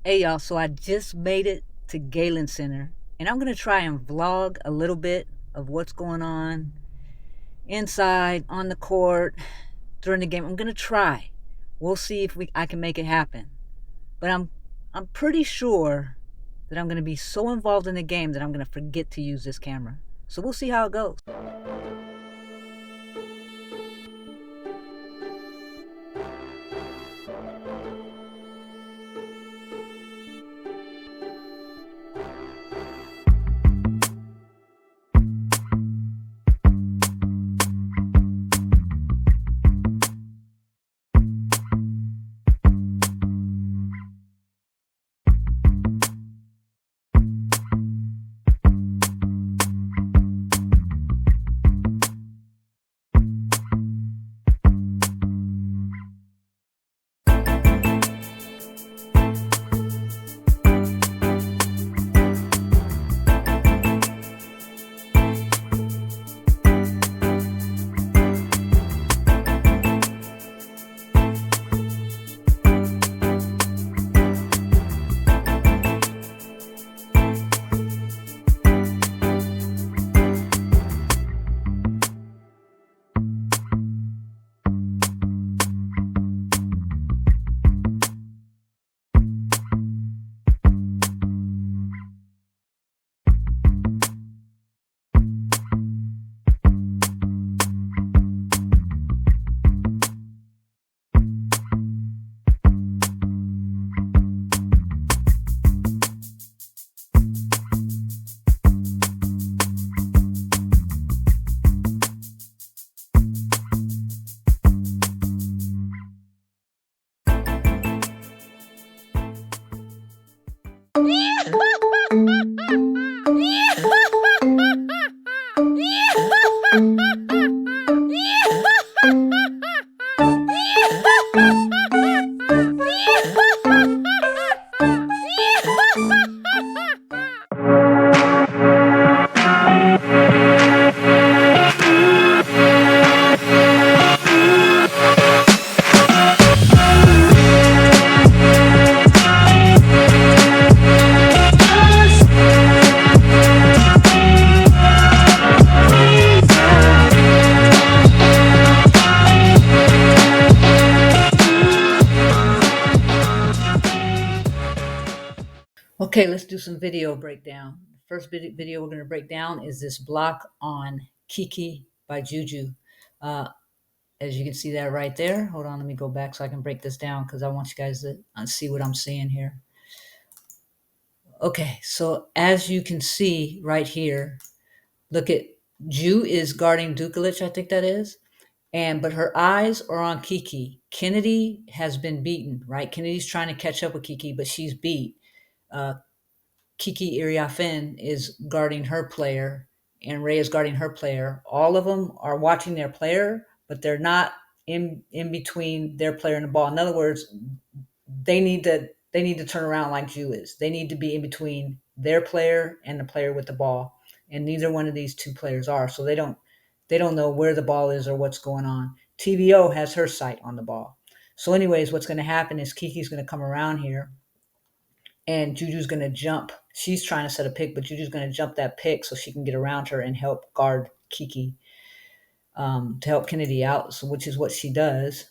Hey y'all, so I just made it to Galen Center and I'm gonna try and vlog a little bit of what's going on inside, on the court, during the game. I'm gonna try. We'll see if I can make it happen. But I'm pretty sure that I'm gonna be so involved in the game that I'm gonna forget to use this camera. So we'll see how it goes. Okay, let's do some video breakdown. First video we're going to break down is this block on Kiki by JuJu. As you can see that right there. Hold on, let me go back so I can break this down because I want you guys to see what I'm seeing here. Okay, so as you can see right here, look at Ju is guarding Dukalich, I think that is. But her eyes are on Kiki. Kennedy has been beaten, right? Kennedy's trying to catch up with Kiki, but she's beat. Kiki Iriafen is guarding her player, and Ray is guarding her player. All of them are watching their player, but they're not in between their player and the ball. In other words, they need to turn around like Ju is. They need to be in between their player and the player with the ball, and neither one of these two players are. So they don't know where the ball is or what's going on. TVO has her sight on the ball. So anyways, what's going to happen is Kiki's going to come around here, and JuJu's going to jump. She's trying to set a pick, but JuJu's going to jump that pick so she can get around her and help guard Kiki, to help Kennedy out, so, which is what she does.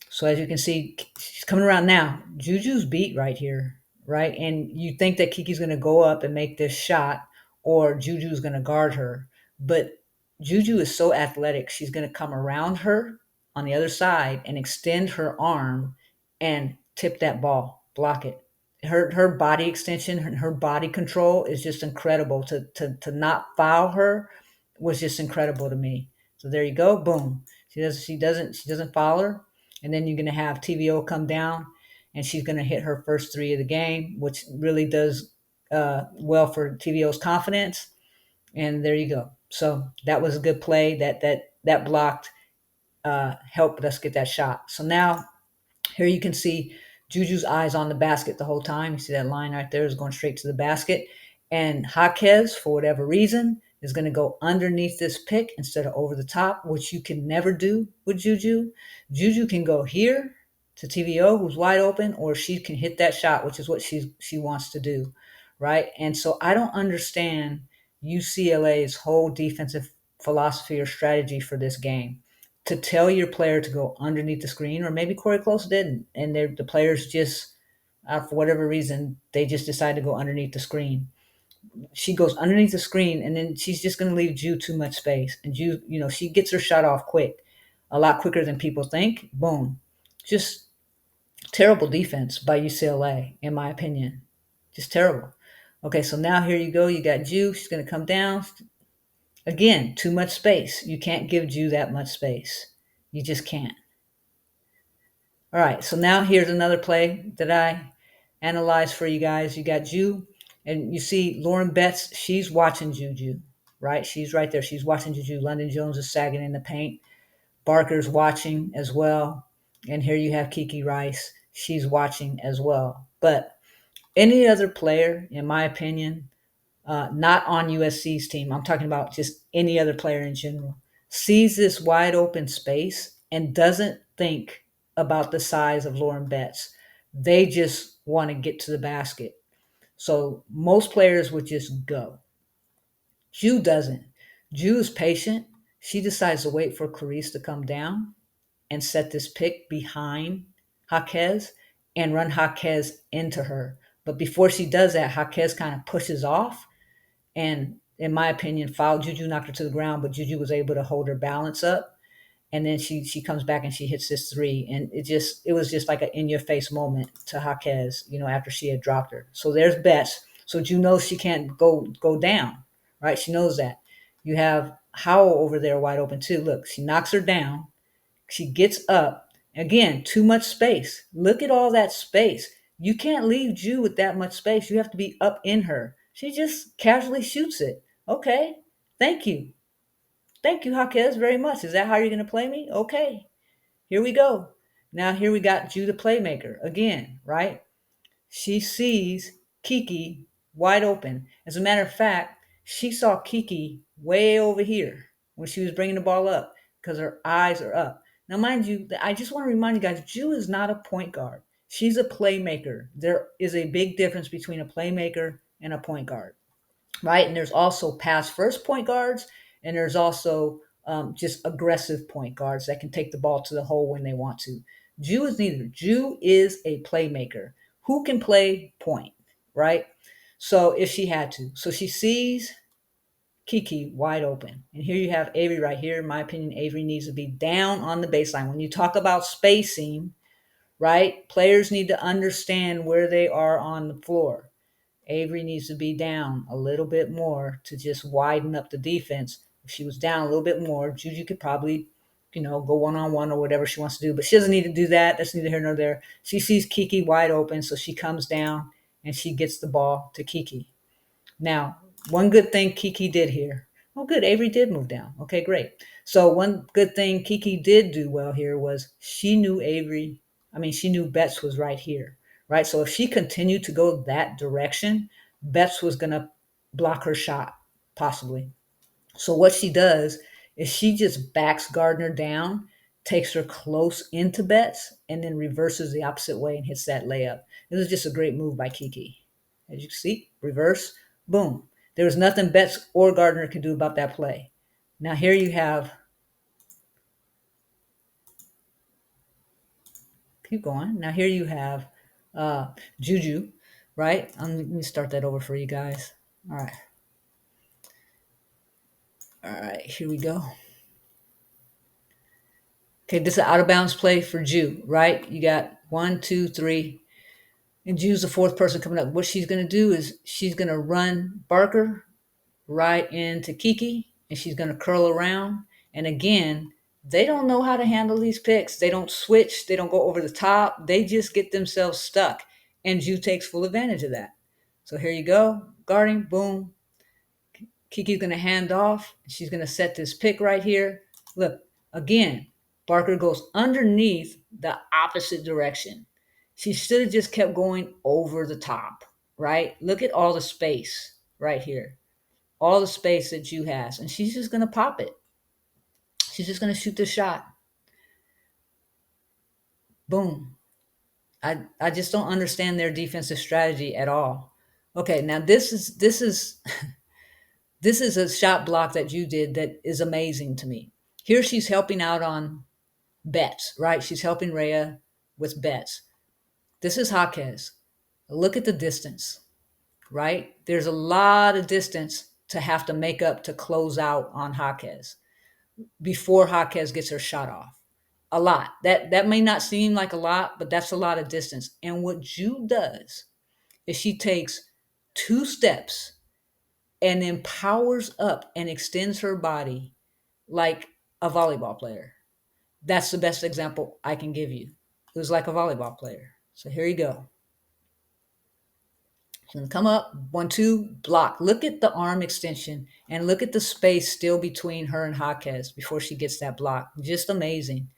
So as you can see, she's coming around now. JuJu's beat right here, right? And you think that Kiki's going to go up and make this shot, or JuJu's going to guard her. But JuJu is so athletic, she's going to come around her on the other side and extend her arm and tip that ball, block it. Her body extension, her body control is just incredible. To not foul her was just incredible to me. So there you go, boom. She doesn't foul her, and then you're going to have TVO come down, and she's going to hit her first three of the game, which really does well for TVO's confidence. And there you go. So that was a good play. That blocked, helped us get that shot. So now here you can see JuJu's eyes on the basket the whole time. You see that line right there is going straight to the basket. And Jaquez, for whatever reason, is going to go underneath this pick instead of over the top, which you can never do with JuJu. JuJu can go here to TVO, who's wide open, or she can hit that shot, which is what she wants to do, right? And so I don't understand UCLA's whole defensive philosophy or strategy for this game. To tell your player to go underneath the screen, or maybe Corey Close didn't, and the players just, for whatever reason, they just decide to go underneath the screen. She goes underneath the screen, and then she's just going to leave Ju too much space. And Ju, she gets her shot off quick, a lot quicker than people think. Boom. Just terrible defense by UCLA, in my opinion. Just terrible. Okay, so now here you go. You got Ju. She's going to come down. Again, too much space. You can't give Ju that much space. You just can't. All right, so now here's another play that I analyzed for you guys. You got Ju, and you see Lauren Betts, she's watching JuJu, right? She's right there. She's watching JuJu. London Jones is sagging in the paint. Barker's watching as well. And here you have Kiki Rice. She's watching as well. But any other player, in my opinion, not on USC's team, I'm talking about just any other player in general, sees this wide open space and doesn't think about the size of Lauren Betts. They just want to get to the basket. So most players would just go. Ju doesn't. Ju is patient. She decides to wait for Clarice to come down and set this pick behind Jaquez and run Jaquez into her. But before she does that, Jaquez kind of pushes off and, in my opinion, fouled JuJu, knocked her to the ground, but JuJu was able to hold her balance up. And then she comes back and she hits this three. And it was just like an in your face moment to Jaquez, after she had dropped her. So there's Betts. So Ju knows she can't go down, right? She knows that. You have Howell over there wide open too. Look, she knocks her down. She gets up. Again, too much space. Look at all that space. You can't leave Ju with that much space. You have to be up in her. She just casually shoots it. Okay, thank you. Thank you, Jaquez, very much. Is that how you're going to play me? Okay, here we go. Now here we got Ju the playmaker again, right? She sees Kiki wide open. As a matter of fact, she saw Kiki way over here when she was bringing the ball up because her eyes are up. Now, mind you, I just want to remind you guys, Ju is not a point guard. She's a playmaker. There is a big difference between a playmaker and a point guard, right? And there's also pass first point guards, and there's also just aggressive point guards that can take the ball to the hole when they want to. Ju is neither. Ju is a playmaker who can play point, right? So if she had to. So she sees Kiki wide open. And here you have Avery right here. In my opinion, Avery needs to be down on the baseline. When you talk about spacing, right, players need to understand where they are on the floor. Avery needs to be down a little bit more to just widen up the defense. If she was down a little bit more, JuJu could probably, go one-on-one or whatever she wants to do. But she doesn't need to do that. That's neither here nor there. She sees Kiki wide open, so she comes down and she gets the ball to Kiki. Now, one good thing Kiki did here. Oh, good. Avery did move down. Okay, great. So one good thing Kiki did do well here was she knew she knew Betts was right here, right? So if she continued to go that direction, Betts was going to block her shot, possibly. So what she does is she just backs Gardner down, takes her close into Betts, and then reverses the opposite way and hits that layup. It was just a great move by Kiki. As you can see, reverse, boom. There was nothing Betts or Gardner could do about that play. Now here you have, keep going. Now here you have JuJu, right? Let me start that over for you guys. All right. All right, here we go. Okay, this is an out of bounds play for Ju, right? You got 1, 2, 3, and Ju's the fourth person coming up. What she's going to do is she's going to run Barker right into Kiki, and she's going to curl around. And again, they don't know how to handle these picks. They don't switch. They don't go over the top. They just get themselves stuck. And Ju takes full advantage of that. So here you go. Guarding, boom. Kiki's going to hand off. She's going to set this pick right here. Look, again, Barker goes underneath the opposite direction. She should have just kept going over the top, right? Look at all the space right here. all the space that Ju has, and she's just going to pop it. She's just going to shoot the shot. Boom. I just don't understand their defensive strategy at all. Okay, now this is this is a shot block that you did that is amazing to me. Here she's helping out on bets, right? She's helping Rhea with bets. This is Jaquez. Look at the distance, right? There's a lot of distance to have to make up to close out on Jaquez before Jaquez gets her shot off. A lot. That may not seem like a lot, but that's a lot of distance. And what Ju does is she takes 2 steps and then powers up and extends her body like a volleyball player. That's the best example I can give you. It was like a volleyball player. So here you go. She's gonna come up, 1-2, block. Look at the arm extension and look at the space still between her and Jaquez before she gets that block. Just amazing.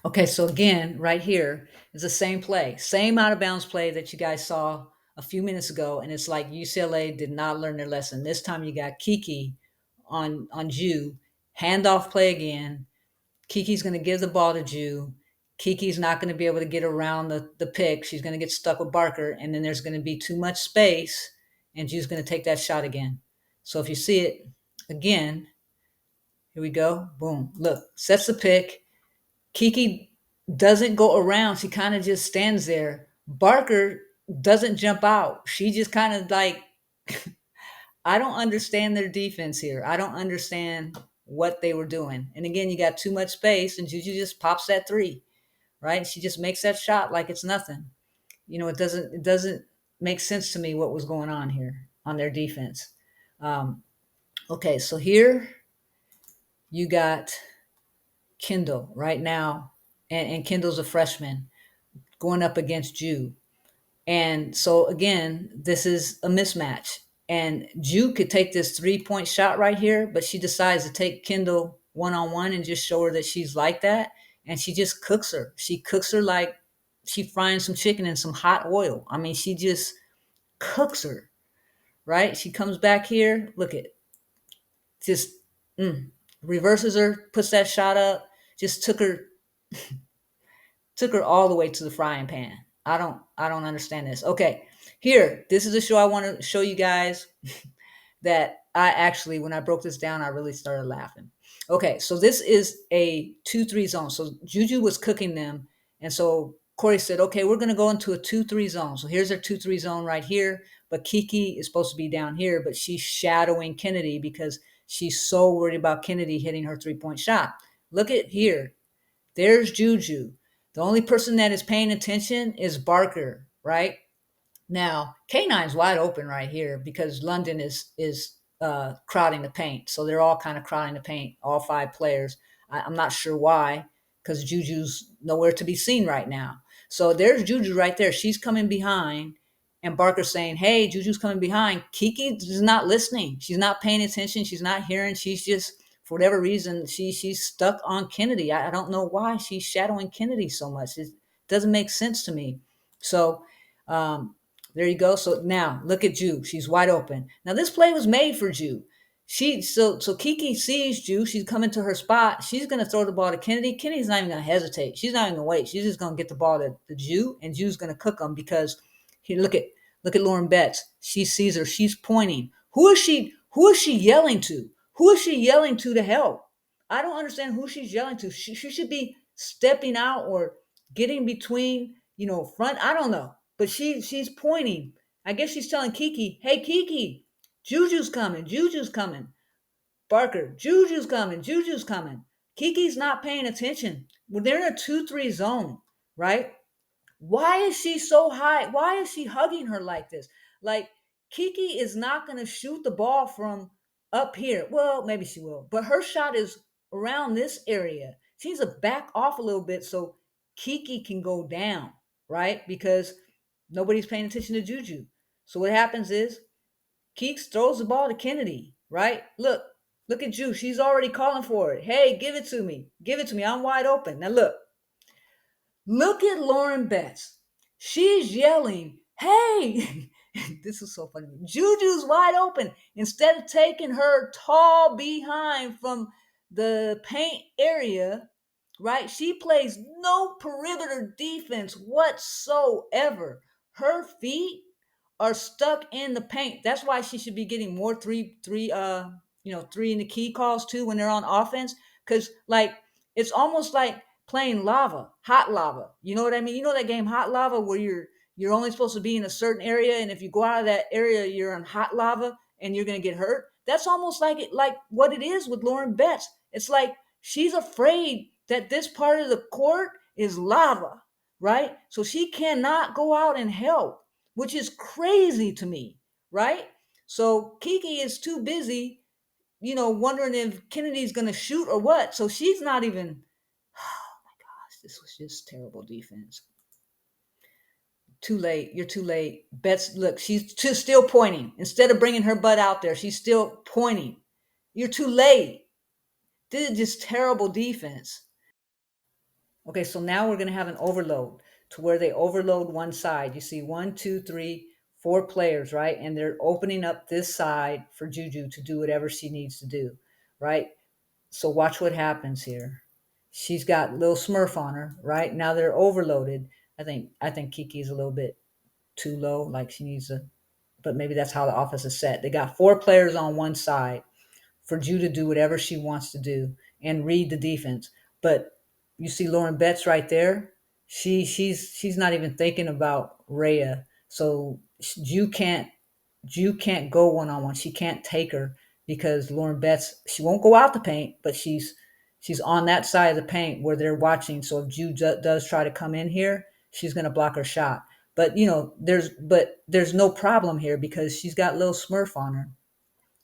Okay, so again, right here is the same play, same out of bounds play that you guys saw a few minutes ago, and it's like UCLA did not learn their lesson. This time you got Kiki on Ju, handoff play again. Kiki's going to give the ball to Ju. Kiki's not going to be able to get around the pick. She's going to get stuck with Barker, and then there's going to be too much space, and Ju's going to take that shot again. So if you see it again, here we go. Boom. Look, sets the pick. Kiki doesn't go around. She kind of just stands there. Barker doesn't jump out. She just kind of like, I don't understand their defense here. I don't understand what they were doing. And again, you got too much space, and JuJu just pops that three, right? She just makes that shot like it's nothing. It doesn't make sense to me what was going on here on their defense. Okay, so here you got Kendall right now, and Kendall's a freshman going up against Ju. And so again, this is a mismatch. And Ju could take this 3-point shot right here, but she decides to take Kendall one-on-one and just show her that she's like that. And she just cooks her. She cooks her like she frying some chicken in some hot oil. I mean, she just cooks her, right? She comes back here. Look at just reverses her, puts that shot up, just took her all the way to the frying pan. I don't understand this. Okay, here, this is a show I want to show you guys that I actually, when I broke this down, I really started laughing. Okay, so this is a 2-3 zone. So JuJu was cooking them, and so Corey said, okay, we're going to go into a 2-3 zone. So here's our 2-3 zone right here, but Kiki is supposed to be down here, but she's shadowing Kennedy because she's so worried about Kennedy hitting her 3-point shot. Look at here. There's JuJu. The only person that is paying attention is Barker, right? Now, K9's wide open right here because London is crowding the paint. So they're all kind of crowding the paint, all 5 players. I'm not sure why, because JuJu's nowhere to be seen right now. So there's JuJu right there. She's coming behind, and Barker's saying, hey, JuJu's coming behind. Kiki is not listening. She's not paying attention. She's not hearing. She's just, for whatever reason, she's stuck on Kennedy. I don't know why she's shadowing Kennedy so much. It doesn't make sense to me. So there you go. So now look at Ju. She's wide open. Now this play was made for Ju. So Kiki sees Ju. She's coming to her spot. She's going to throw the ball to Kennedy. Kennedy's not even going to hesitate. She's not even going to wait. She's just going to get the ball to Ju, and Ju's going to cook them because look at Lauren Betts. She sees her. She's pointing. Who is she yelling to? Who is she yelling to help? I don't understand who she's yelling to. She should be stepping out or getting between, front. I don't know. But she's pointing. I guess she's telling Kiki, hey, Kiki, JuJu's coming. JuJu's coming. Barker, JuJu's coming. JuJu's coming. Kiki's not paying attention. Well, they're in a 2-3 zone, right? Why is she so high? Why is she hugging her like this? Like, Kiki is not going to shoot the ball from up here. Well, maybe she will. But her shot is around this area. She needs to back off a little bit so Kiki can go down, right? Because nobody's paying attention to JuJu. So what happens is Keeks throws the ball to Kennedy, right? Look at Ju. She's already calling for it. Hey, give it to me. Give it to me. I'm wide open. Now look at Lauren Betts. She's yelling Hey, this is so funny. Juju's wide open. Instead of taking her tall behind from the paint area, right? She plays no perimeter defense whatsoever. Her feet are stuck in the paint. That's why she should be getting more three in the key calls too when they're on offense. Cause like it's almost like playing lava, hot lava. You know what I mean? You know that game Hot Lava where you're only supposed to be in a certain area, and if you go out of that area, you're in hot lava and you're gonna get hurt. That's almost like like what it is with Lauren Betts. It's like she's afraid that this part of the court is lava, right? So she cannot go out and help, which is crazy to me, right? So Kiki is too busy, wondering if Kennedy's gonna shoot or what. So she's not even. Oh my gosh, this was just terrible defense. Too late. You're too late. Betts, look, she's still pointing. Instead of bringing her butt out there, she's still pointing. You're too late. This is just terrible defense. Okay, so now we're going to have an overload to where they overload one side. You see one, two, three, four players, right? And they're opening up this side for JuJu to do whatever she needs to do, right? So watch what happens here. She's got little Smurf on her, right? Now they're overloaded. I think Kiki's a little bit too low, like she needs to, but maybe that's how the offense is set. They got four players on one side for Ju to do whatever she wants to do and read the defense. But you see Lauren Betts right there. She's not even thinking about Rhea. So Ju can't go one on one. She can't take her because Lauren Betts, she won't go out the paint, but she's on that side of the paint where they're watching. So if Ju does try to come in here, she's going to block her shot. But there's no problem here because she's got Lil Smurf on her.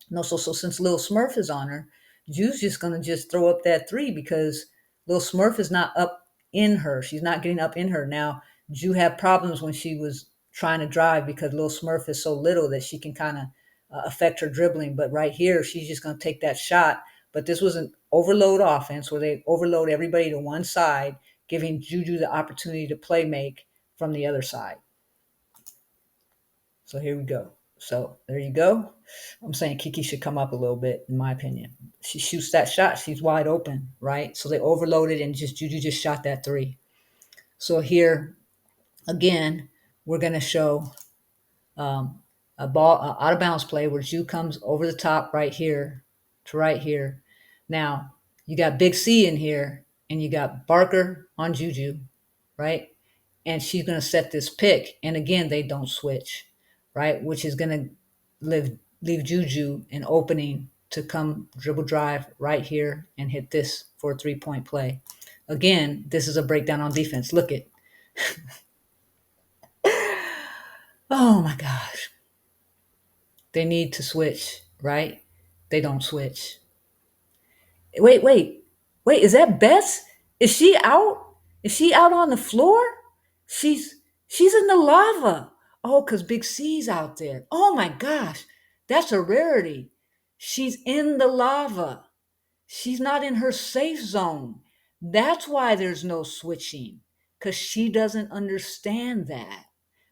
No, so since Lil Smurf is on her, Ju's just gonna just throw up that three because Lil Smurf is not up in her. She's not getting up in her. Now, Ju had problems when she was trying to drive because Lil Smurf is so little that she can kind of affect her dribbling. But right here, she's just gonna take that shot. But this was an overload offense where they overload everybody to one side, giving Juju the opportunity to play make from the other side. So here we go. So there you go. I'm saying Kiki should come up a little bit, in my opinion. She shoots that shot. She's wide open, right? So they overloaded and just Juju just shot that three. So here, again, we're going to show a ball, out of bounds play where Ju comes over the top right here to right here. Now, you got Big C in here and you got Barker on Juju, right? And she's going to set this pick. And again, they don't switch, right? Which is going to leave Juju an opening to come dribble drive right here and hit this for a 3-point play. Again, this is a breakdown on defense. Look at, oh my gosh. They need to switch, right? They don't switch. Wait, is that Bess? Is she out? Is she out on the floor? She's she's in the lava. Oh, because Big C's out there. Oh my gosh. That's a rarity. She's in the lava. She's not in her safe zone. That's why there's no switching. Because she doesn't understand that.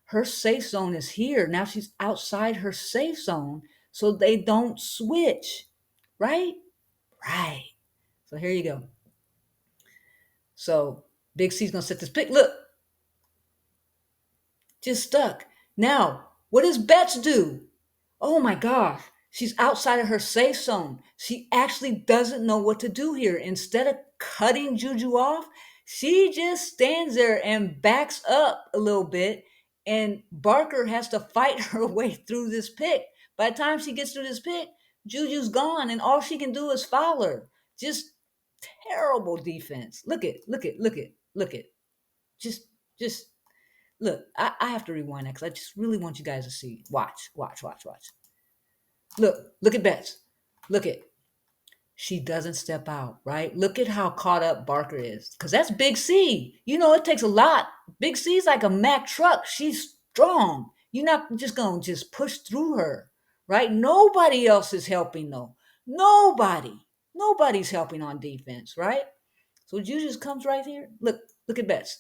Her safe zone is here. Now she's outside her safe zone. So they don't switch. Right? Right. So here you go. So Big C's gonna set this pick. Look, just stuck. Now, what does Betts do? Oh my gosh, she's outside of her safe zone. She actually doesn't know what to do here. Instead of cutting Juju off, she just stands there and backs up a little bit, and Barker has to fight her way through this pick. By the time she gets through this pick, Juju's gone, and all she can do is foul her. Just terrible defense. Look at. Just, just look. I have to rewind that because I just really want you guys to see. Watch. Look at Betts. Look at. She doesn't step out, right? Look at how caught up Barker is. Because that's Big C. You know, it takes a lot. Big C's like a Mack truck. She's strong. You're not just going to just push through her, right? Nobody else is helping, though. Nobody. Nobody's helping on defense, right? So Juju just comes right here. Look at Betts.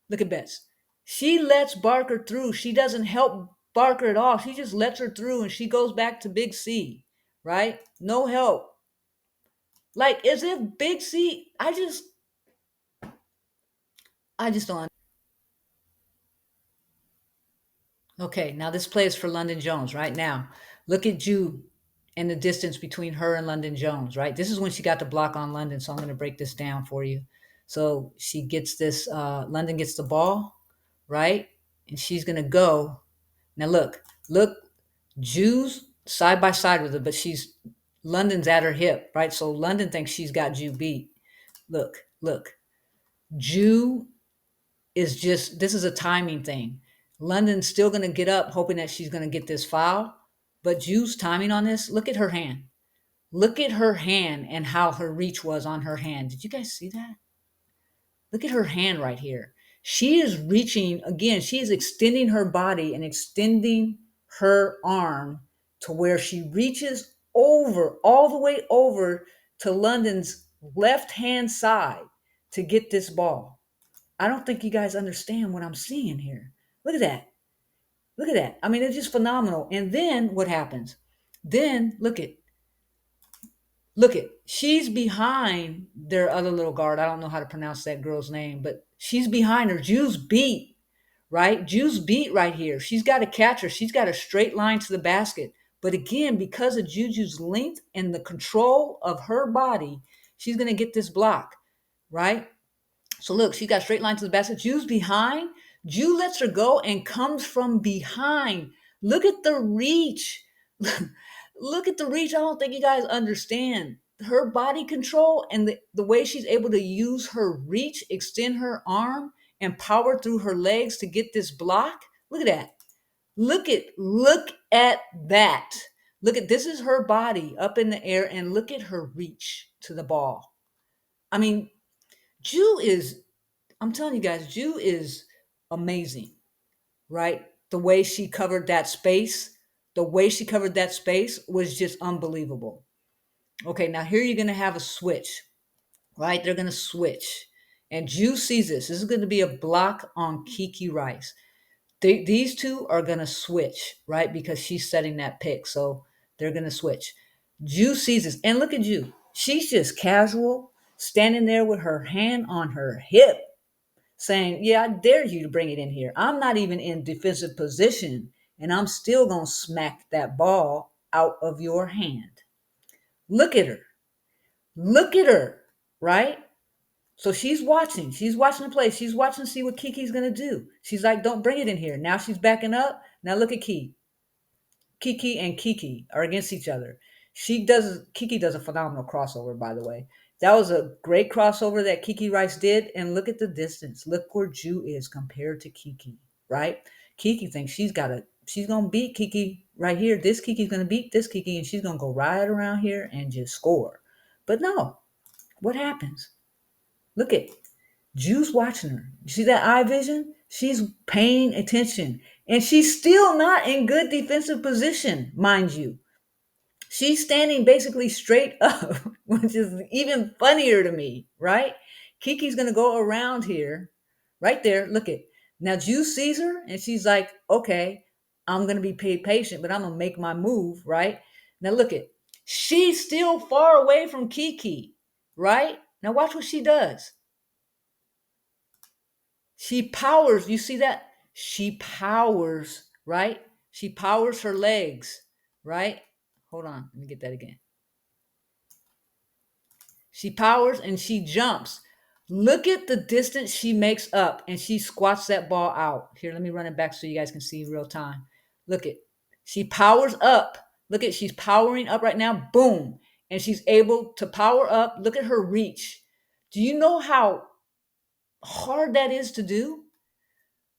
Look at Betts. She lets Barker through. She doesn't help Barker at all. She just lets her through and she goes back to Big C, right? No help. Like as if Big C, I just don't. Okay, now this play is for London Jones right now. Look at Ju and the distance between her and London Jones, right? This is when she got the block on London, so I'm going to break this down for you. So she gets this, London gets the ball, right? And she's going to go. Now look, Ju's side by side with her, but London's at her hip, right? So London thinks she's got Ju beat. Look. Ju is just, this is a timing thing. London's still going to get up, hoping that she's going to get this foul. But Ju's timing on this, look at her hand. Look at her hand and how her reach was on her hand. Did you guys see that? Look at her hand right here. She is reaching, again, she is extending her body and extending her arm to where she reaches over, all the way over to London's left hand side to get this ball. I don't think you guys understand what I'm seeing here. Look at that. Look at that. I mean, it's just phenomenal. And then what happens? Then look at, she's behind their other little guard. I don't know how to pronounce that girl's name, but she's behind her. Ju's beat, right? Ju's beat right here. She's got to catch her. She's got a straight line to the basket. But again, because of JuJu's length and the control of her body, she's going to get this block, right? So look, she got straight line to the basket. Ju's behind. Ju lets her go and comes from behind. Look at the reach. Look at the reach. I don't think you guys understand her body control and the way she's able to use her reach, extend her arm, and power through her legs to get this block. Look at that. Look at that. Look at, this is her body up in the air, and look at her reach to the ball. I mean, Ju is, I'm telling you guys, Ju is amazing, right? The way she covered that space was just unbelievable. Okay, now here you're going to have a switch, right? They're going to switch. And Ju sees this. This is going to be a block on Kiki Rice. These two are going to switch, right? Because she's setting that pick. So they're going to switch. Ju sees this. And look at Ju. She's just casual, standing there with her hand on her hip, saying, yeah, I dare you to bring it in here. I'm not even in defensive position, and I'm still going to smack that ball out of your hand. Look at her. Look at her, right? So she's watching. She's watching the play. She's watching to see what Kiki's going to do. She's like, don't bring it in here. Now she's backing up. Now look at Kiki and Kiki are against each other. Kiki does a phenomenal crossover, by the way. That was a great crossover that Kiki Rice did. And look at the distance. Look where Ju is compared to Kiki, right? Kiki thinks she's going to beat Kiki right here. This Kiki's going to beat this Kiki, and she's going to go right around here and just score. But no, what happens? Look at, Ju's watching her. You see that eye vision? She's paying attention. And she's still not in good defensive position, mind you. She's standing basically straight up, which is even funnier to me, right? Kiki's going to go around here, right there. Look at, now Ju sees her and she's like, okay, I'm going to be patient, but I'm going to make my move, right? Now look at, she's still far away from Kiki, right? Now watch what she does. She powers, you see that? She powers, right? She powers her legs, right? Hold on, let me get that again. She powers and she jumps. Look at the distance she makes up, and she squats that ball out. Here, let me run it back so you guys can see real time. Look at, she powers up. Look at, she's powering up right now. Boom. And she's able to power up. Look at her reach. Do you know how hard that is to do?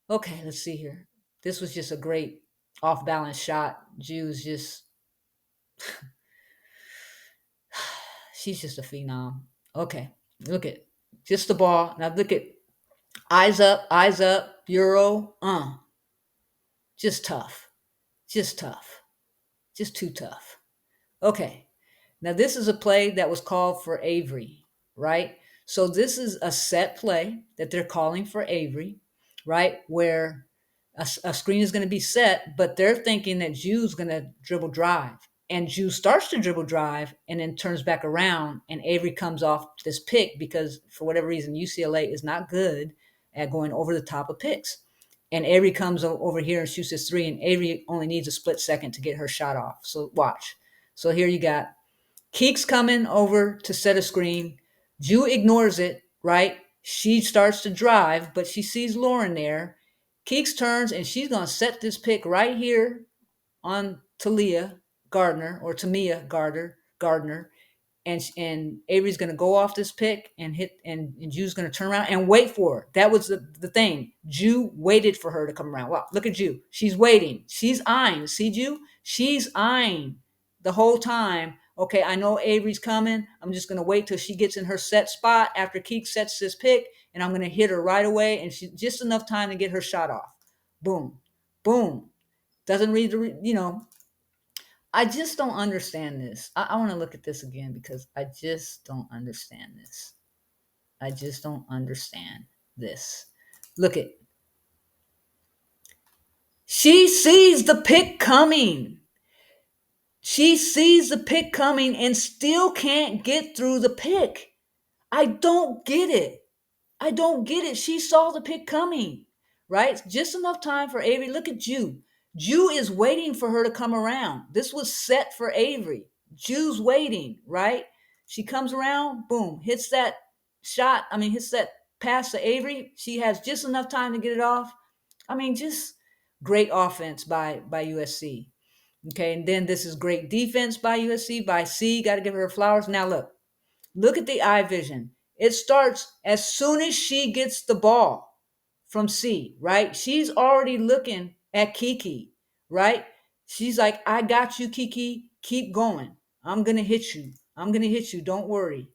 Okay, let's see here. This was just a great off balance shot. Ju's just, she's just a phenom. Okay, look at just the ball. Now look at, eyes up, Euro. Just tough. Just tough. Just too tough. Okay, now this is a play that was called for Avery, right? So this is a set play that they're calling for Avery. right? Where a screen is going to be set, but they're thinking that JuJu's going to dribble drive. And JuJu starts to dribble drive and then turns back around, and Avery comes off this pick because, for whatever reason, UCLA is not good at going over the top of picks. And Avery comes over here and shoots his three, and Avery only needs a split second to get her shot off. So watch. So here you got Keeks coming over to set a screen. JuJu ignores it, right? She starts to drive, but she sees Lauren there. Keeks turns, and she's going to set this pick right here on Talia Gardner, or Tamia Gardner, and Avery's going to go off this pick and hit, and JuJu's going to turn around and wait for her. That was the thing. JuJu waited for her to come around. Wow, look at JuJu. She's waiting. She's eyeing. See JuJu? She's eyeing the whole time. Okay, I know Avery's coming. I'm just going to wait till she gets in her set spot after Keek sets this pick, and I'm going to hit her right away, and she just enough time to get her shot off. Boom, boom. Doesn't read the. I just don't understand this. I want to look at this again because I just don't understand this. I just don't understand this. Look at. She sees the pick coming. She sees the pick coming and still can't get through the pick. I don't get it. I don't get it. She saw the pick coming, right? Just enough time for Avery. Look at JuJu. JuJu is waiting for her to come around. This was set for Avery. JuJu's waiting, right? She comes around, boom, hits that shot. Hits that pass to Avery. She has just enough time to get it off. Just great offense by USC. Okay, and then this is great defense by USC. By C, got to give her flowers. Now look at the eye vision. It starts as soon as she gets the ball from C, right? She's already looking at Kiki, right? She's like, I got you, Kiki. Keep going. I'm going to hit you. I'm going to hit you. Don't worry.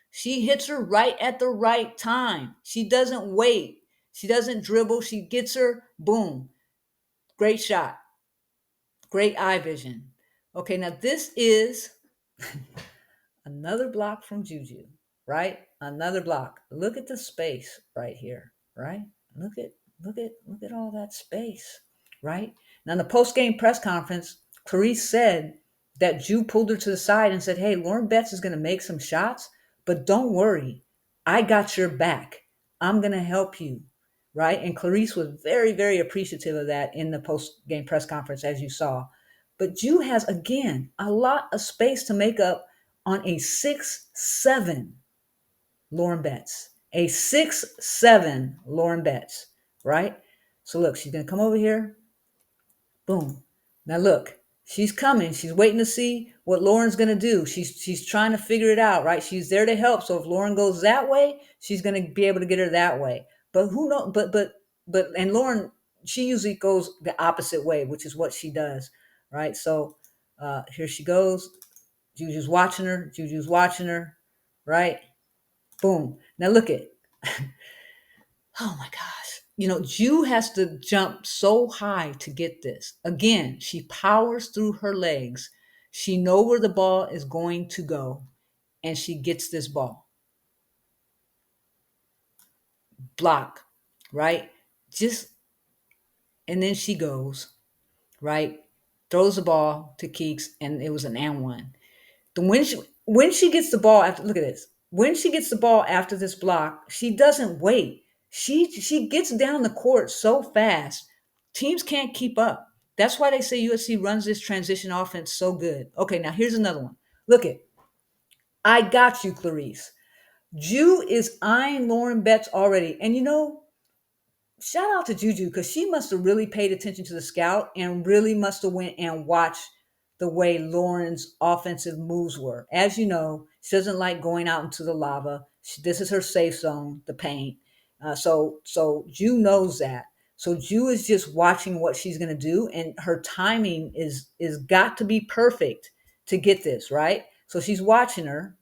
She hits her right at the right time. She doesn't wait. She doesn't dribble. She gets her. Boom. Great shot. Great eye vision. Okay, now this is another block from JuJu, right? Another block. Look at the space right here, right? Look at all that space, right? Now in the post-game press conference, Clarice said that JuJu pulled her to the side and said, "Hey, Lauren Betts is going to make some shots, but don't worry. I got your back. I'm going to help you." Right? And Clarice was very, very appreciative of that in the post-game press conference, as you saw. But JuJu has, again, a lot of space to make up on a 6'7" Lauren Betts. A 6'7" Lauren Betts, right? So look, she's going to come over here. Boom. Now look, she's coming. She's waiting to see what Lauren's going to do. She's trying to figure it out, right? She's there to help. So if Lauren goes that way, she's going to be able to get her that way. But who knows? And Lauren, she usually goes the opposite way, which is what she does, right? So here she goes. JuJu's watching her. JuJu's watching her, right? Boom. Now look at, oh my gosh. JuJu has to jump so high to get this. Again, she powers through her legs. She knows where the ball is going to go, and she gets this ball. Block, right? And then she goes, right? Throws the ball to Keeks, and it was an and one. When she gets the ball after, look at this. When she gets the ball after this block, she doesn't wait. She gets down the court so fast, teams can't keep up. That's why they say USC runs this transition offense so good. Okay, now here's another one. Look at, I got you, Clarice. JuJu is eyeing Lauren Betts already, and shout out to JuJu because she must have really paid attention to the scout and really must have went and watched the way Lauren's offensive moves were. As you know, she doesn't like going out into the lava. This is her safe zone, the paint. So JuJu knows that. So JuJu is just watching what she's going to do, and her timing is got to be perfect to get this, right? So she's watching her.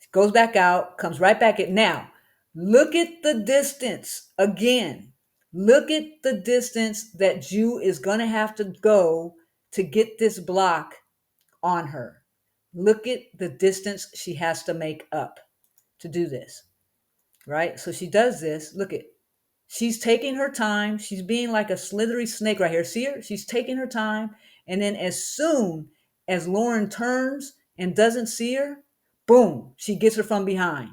She goes back out, comes right back in. Now, look at the distance again. Look at the distance that JuJu is going to have to go to get this block on her. Look at the distance she has to make up to do this, right? So she does this. Look at, She's taking her time. She's being like a slithery snake right here. See her? She's taking her time. And then as soon as Lauren turns and doesn't see her, boom, she gets her from behind.